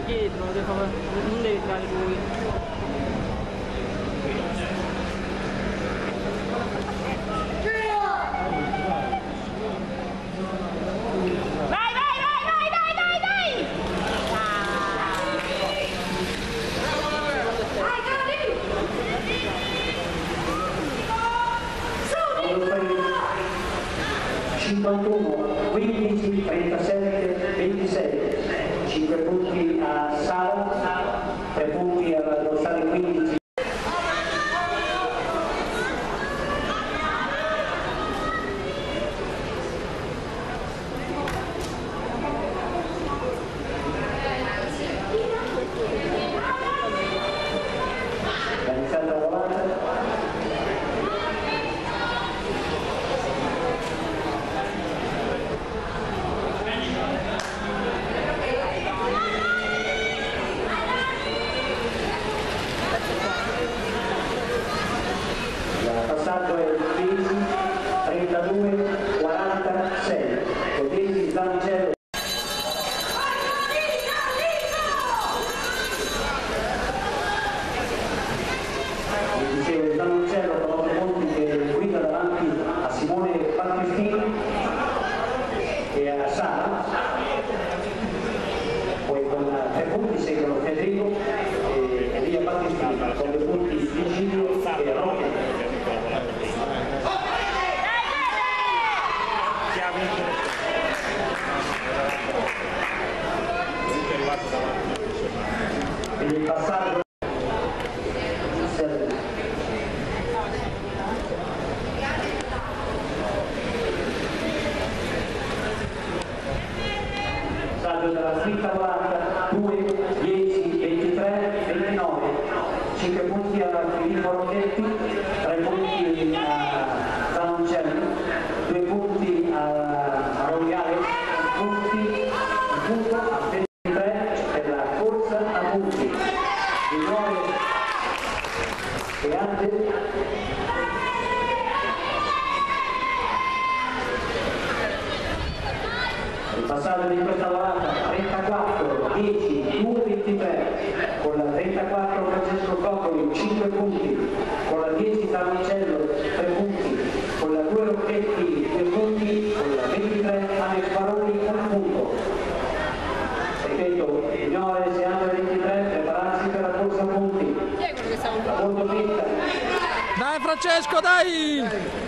dietro, non devi tirare lui. ...51, 15, 37, 26, 5 punti a Sala, 3 punti alla dorsale 15. Iniziata la volata. Passaggio è Tesi 32 46 Tesi Zancello. Dicevo Zancello con 8 punti che guida davanti a Simone Battistini e a Sara, poi con 3 punti seguono Federico e Elia Battistini con 2 punti Vigilio e Rocchi. Il passaggio della scritta 40 2 10 23 29 5 punti a Filippo Rocchetti, 3 punti a Zanoncello, 2 punti a Rogliale, un punto a 23 per la corsa a punti di nuovo e anche il passaggio di questa volata 34 10 2 23 con la 34 Francesco Coccoli 5 punti, con la 10 Tavancello 3 punti, con la 2 Rocchetti 2 punti, con la 23 Alex Baroni 1 punto. Ripeto, signore, siamo alle 23, prepararsi per la corsa a punti. La punto pista. Dai Francesco, dai!